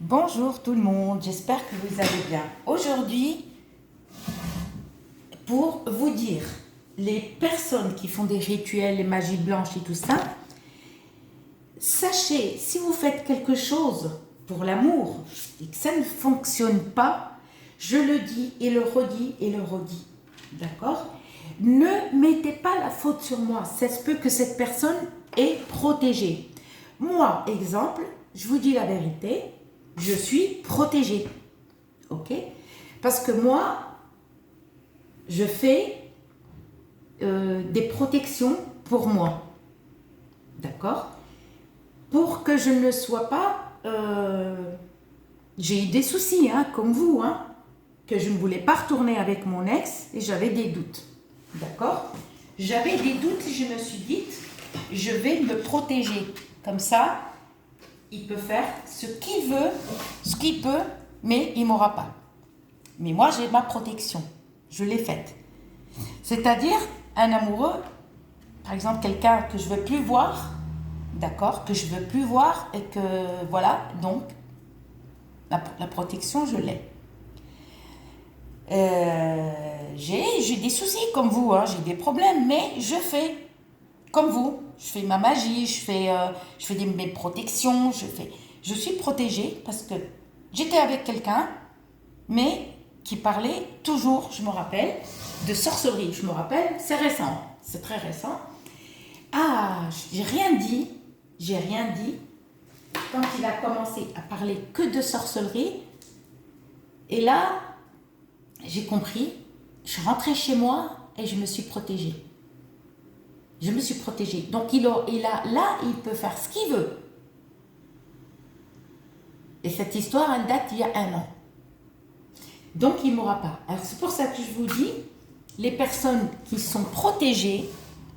Bonjour tout le monde, j'espère que vous allez bien. Aujourd'hui, pour vous dire, les personnes qui font des rituels, les magies blanches et tout ça, sachez, si vous faites quelque chose pour l'amour et que ça ne fonctionne pas, je le dis et le redis et le redis, d'accord? Ne mettez pas la faute sur moi, ça se peut que cette personne est protégée. Moi, exemple, je vous dis la vérité, je suis protégée, ok? Parce que moi, je fais des protections pour moi, d'accord? Pour que je ne sois pas... j'ai eu des soucis, hein, comme vous, hein, que je ne voulais pas retourner avec mon ex et j'avais des doutes, d'accord? J'avais des doutes et je me suis dit, je vais me protéger. Comme ça, il peut faire ce qu'il veut, ce qu'il peut, mais il ne m'aura pas. Mais moi, j'ai ma protection. Je l'ai faite. C'est-à-dire, un amoureux, par exemple, quelqu'un que je ne veux plus voir, d'accord, que je ne veux plus voir et que, voilà, donc, la protection, je l'ai. J'ai des soucis comme vous, hein, j'ai des problèmes, mais je fais comme vous. Je fais ma magie, je fais mes protections, je suis protégée parce que j'étais avec quelqu'un, mais qui parlait toujours, je me rappelle, de sorcellerie. Je me rappelle, c'est récent, c'est très récent. Ah, j'ai rien dit, quand il a commencé à parler que de sorcellerie. Et là, j'ai compris, je suis rentrée chez moi et je me suis protégée. Je me suis protégée. Donc là, il peut faire ce qu'il veut. Et cette histoire, elle date il y a 1 an. Donc il ne m'aura pas. Alors c'est pour ça que je vous dis, les personnes qui sont protégées,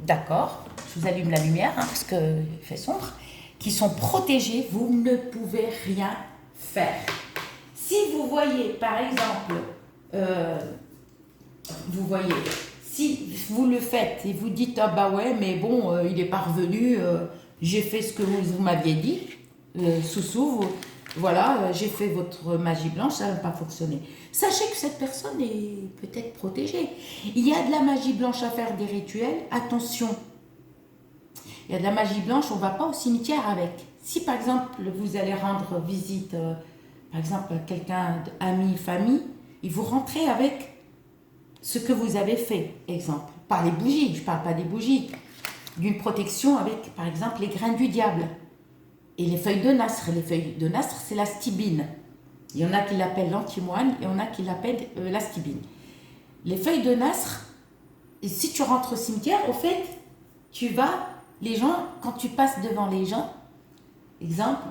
d'accord, je vous allume la lumière hein, parce qu'il fait sombre, qui sont protégées, vous ne pouvez rien faire. Si vous voyez, par exemple, vous voyez, si vous le faites et vous dites ah bah ouais mais bon il est pas revenu, j'ai fait ce que vous m'aviez dit, Soussou, voilà, j'ai fait votre magie blanche, ça n'a pas fonctionné. Sachez que cette personne est peut-être protégée. Il y a de la magie blanche à faire, des rituels, attention. Il y a de la magie blanche, on ne va pas au cimetière avec. Si par exemple vous allez rendre visite, par exemple à quelqu'un, ami, famille, et vous rentrez avec ce que vous avez fait, exemple. Pas les bougies, je ne parle pas des bougies. D'une protection avec, par exemple, les grains du diable. Et les feuilles de nasr. Les feuilles de nasr, c'est la stibine. Il y en a qui l'appellent l'antimoine et il y en a qui l'appellent la stibine. Les feuilles de nasr, et si tu rentres au cimetière, au fait, tu vas, les gens, quand tu passes devant les gens, exemple,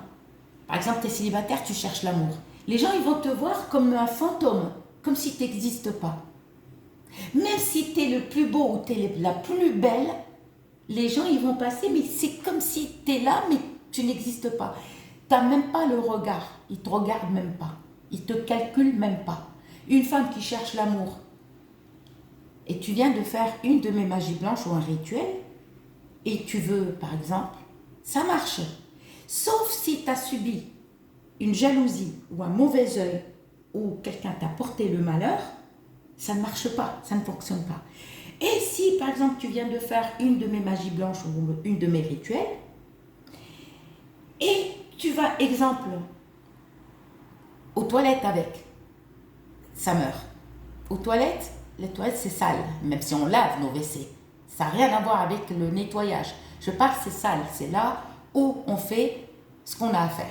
par exemple, tu es célibataire, tu cherches l'amour. Les gens, ils vont te voir comme un fantôme, comme si tu n'existes pas. Même si tu es le plus beau ou tu es la plus belle, les gens ils vont passer, mais c'est comme si tu es là, mais tu n'existes pas. Tu n'as même pas le regard. Ils ne te regardent même pas. Ils ne te calculent même pas. Une femme qui cherche l'amour, et tu viens de faire une de mes magies blanches ou un rituel, et tu veux, par exemple, ça marche. Sauf si tu as subi une jalousie ou un mauvais œil, ou quelqu'un t'a porté le malheur, ça ne marche pas, ça ne fonctionne pas. Et si, par exemple, tu viens de faire une de mes magies blanches ou une de mes rituels, et tu vas, exemple, aux toilettes avec, ça meurt. Aux toilettes, les toilettes, c'est sale, même si on lave nos WC. Ça n'a rien à voir avec le nettoyage. Je parle, c'est sale, c'est là où on fait ce qu'on a à faire.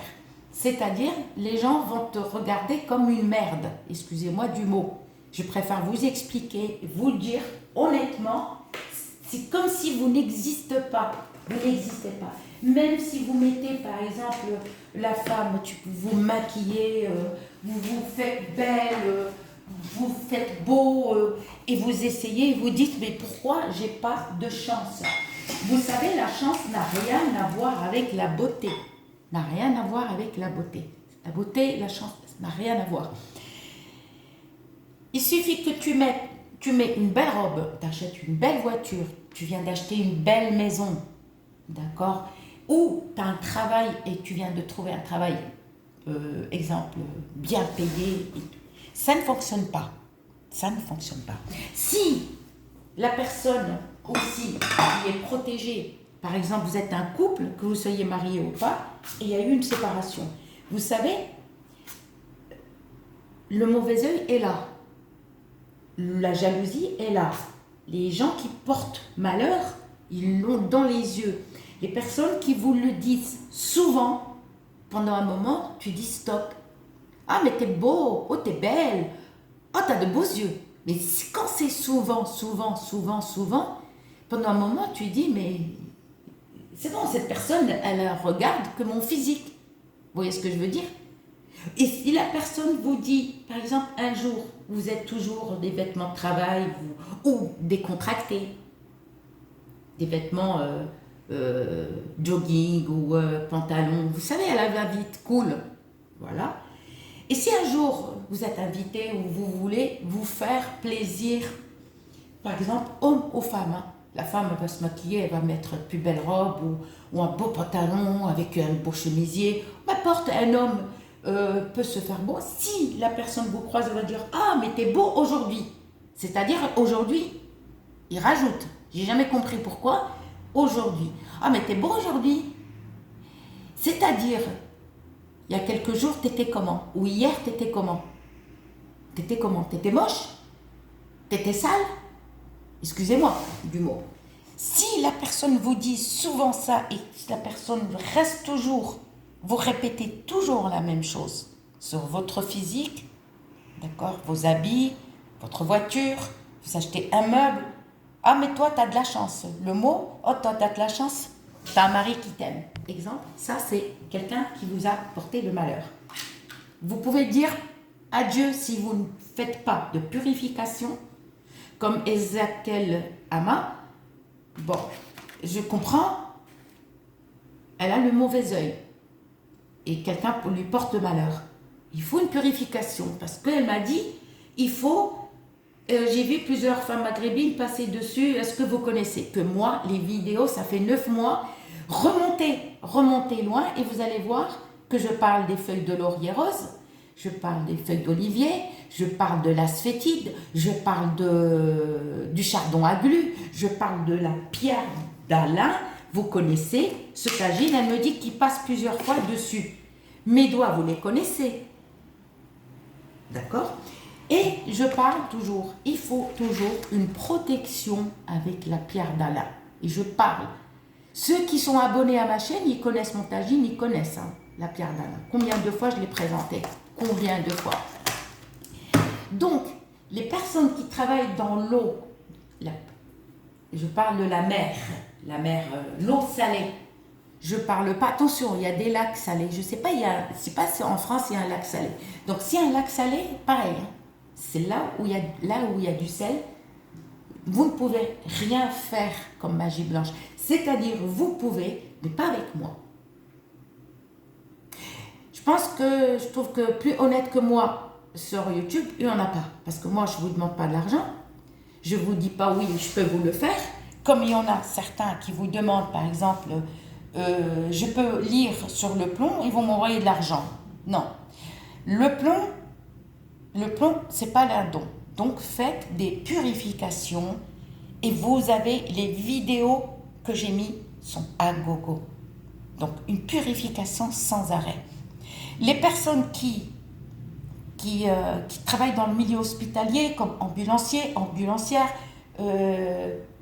C'est-à-dire, les gens vont te regarder comme une merde, excusez-moi du mot. Je préfère vous expliquer, vous le dire honnêtement. C'est comme si vous n'existez pas. Vous n'existez pas. Même si vous mettez, par exemple, la femme, vous maquillez, vous vous faites belle, vous faites beau, et vous essayez, vous dites, mais pourquoi j'ai pas de chance? Vous savez, la chance n'a rien à voir avec la beauté. N'a rien à voir avec la beauté. La beauté, la chance, n'a rien à voir. Il suffit que tu mets une belle robe, tu achètes une belle voiture, tu viens d'acheter une belle maison, d'accord? Ou tu as un travail et tu viens de trouver un travail exemple, bien payé. Ça ne fonctionne pas. Ça ne fonctionne pas. Si la personne aussi qui est protégée, par exemple, vous êtes un couple, que vous soyez marié ou pas, et il y a eu une séparation. Vous savez, le mauvais œil est là. La jalousie est là. Les gens qui portent malheur, ils l'ont dans les yeux. Les personnes qui vous le disent souvent, pendant un moment, tu dis stop. Ah, mais t'es beau, oh, t'es belle, oh, t'as de beaux yeux. Mais quand c'est souvent, pendant un moment, tu dis, mais c'est bon, cette personne, elle regarde que mon physique. Vous voyez ce que je veux dire? Et si la personne vous dit, par exemple, un jour, vous êtes toujours des vêtements de travail ou décontractés, des vêtements jogging ou pantalon, vous savez, elle va vite, cool, voilà. Et si un jour vous êtes invité ou vous voulez vous faire plaisir, par exemple, homme ou femme, hein, la femme elle va se maquiller, elle va mettre une plus belle robe ou un beau pantalon avec un beau chemisier, n'importe, un homme peut se faire beau. Si la personne vous croise, elle va dire « Ah, mais t'es beau aujourd'hui !» C'est-à-dire, aujourd'hui, il rajoute. J'ai jamais compris pourquoi. Aujourd'hui. « Ah, mais t'es beau aujourd'hui !» C'est-à-dire, il y a quelques jours, t'étais comment? Ou hier, t'étais comment? T'étais comment? T'étais moche? T'étais sale? Excusez-moi du mot. Si la personne vous dit souvent ça et si la personne reste toujours, vous répétez toujours la même chose sur votre physique, d'accord, vos habits, votre voiture, vous achetez un meuble. Ah, mais toi, tu as de la chance. Le mot, oh, toi, tu as de la chance, tu as un mari qui t'aime. Exemple, ça, c'est quelqu'un qui vous a porté le malheur. Vous pouvez dire adieu si vous ne faites pas de purification, comme Ezekiel Ama. Bon, je comprends, elle a le mauvais œil et quelqu'un lui porte malheur. Il faut une purification parce qu'elle m'a dit, il faut, j'ai vu plusieurs femmes maghrébines passer dessus, est-ce que vous connaissez? Que moi, les vidéos, ça fait 9 mois, remontez loin et vous allez voir que je parle des feuilles de laurier rose, je parle des feuilles d'olivier, je parle de l'asphétide, je parle du chardon à glu, je parle de la pierre d'Alain. Vous connaissez ce tagine, elle me dit qu'il passe plusieurs fois dessus. Mes doigts, vous les connaissez. D'accord? Et je parle toujours, il faut toujours une protection avec la pierre d'Alain. Et je parle. Ceux qui sont abonnés à ma chaîne, ils connaissent mon tagine, ils connaissent hein, la pierre d'Alain. Combien de fois je l'ai présenté? Combien de fois? Donc, les personnes qui travaillent dans l'eau, je parle de la mer, l'eau salée. Je parle pas, attention, il y a des lacs salés. Je sais pas, c'est pas si en France il y a un lac salé. Donc, s'il y a un lac salé, pareil, hein, c'est là où il y a du sel. Vous ne pouvez rien faire comme magie blanche. C'est-à-dire, vous pouvez, mais pas avec moi. Je trouve que plus honnête que moi sur YouTube, il n'y en a pas. Parce que moi, je ne vous demande pas de l'argent. Je ne vous dis pas oui, je peux vous le faire. Comme il y en a certains qui vous demandent, par exemple, je peux lire sur le plomb, ils vont m'envoyer de l'argent. Non. Le plomb, ce n'est pas un don. Donc, faites des purifications et vous avez les vidéos que j'ai mis sont à gogo. Donc, une purification sans arrêt. Les personnes qui travaillent dans le milieu hospitalier, comme ambulanciers, ambulancières,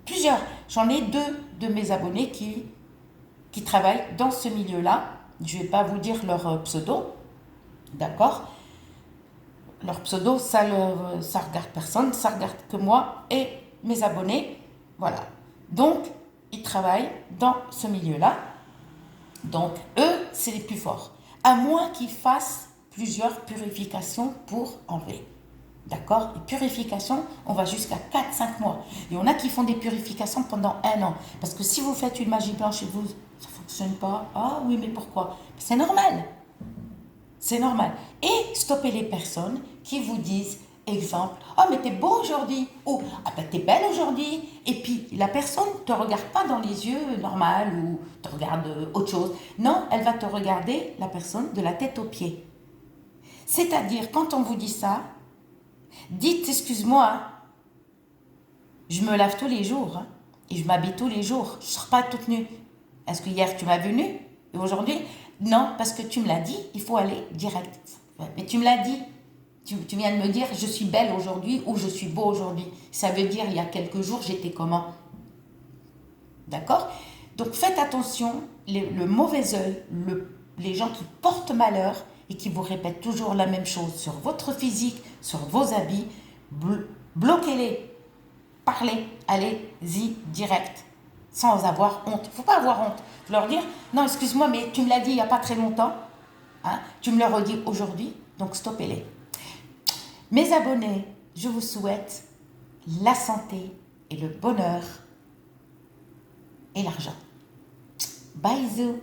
plusieurs. J'en ai 2 de mes abonnés qui travaillent dans ce milieu-là. Je ne vais pas vous dire leur pseudo, d'accord? Leur pseudo, ça regarde personne, ça regarde que moi et mes abonnés. Voilà. Donc, ils travaillent dans ce milieu-là. Donc, eux, c'est les plus forts. À moins qu'ils fassent plusieurs purifications pour enlever. D'accord? Et purification, on va jusqu'à 4-5 mois. Et on a qui font des purifications pendant 1 an. Parce que si vous faites une magie blanche et vous, ça ne fonctionne pas. Ah oui, mais pourquoi? C'est normal. C'est normal. Et stoppez les personnes qui vous disent, exemple, « Oh, mais t'es beau aujourd'hui » ou « Ah, ben t'es belle aujourd'hui » et puis la personne ne te regarde pas dans les yeux normal ou te regarde autre chose. Non, elle va te regarder, la personne, de la tête aux pieds. C'est-à-dire, quand on vous dit ça, dites, excuse-moi, hein, je me lave tous les jours, hein, et je m'habille tous les jours. Je ne sors pas toute nue. Est-ce que hier tu m'as vu nue? Et aujourd'hui? Non, parce que tu me l'as dit, il faut aller direct. Mais tu me l'as dit. Tu viens de me dire, je suis belle aujourd'hui ou je suis beau aujourd'hui. Ça veut dire, il y a quelques jours, j'étais comment? D'accord? Donc faites attention, le mauvais œil, les gens qui portent malheur et qui vous répètent toujours la même chose sur votre physique, sur vos habits, bloquez-les, parlez, allez-y direct, sans avoir honte. Il ne faut pas avoir honte. Faut leur dire, non, excuse-moi, mais tu me l'as dit il n'y a pas très longtemps, hein, tu me le redis aujourd'hui, donc stoppez-les. Mes abonnés, je vous souhaite la santé et le bonheur et l'argent. Bisous.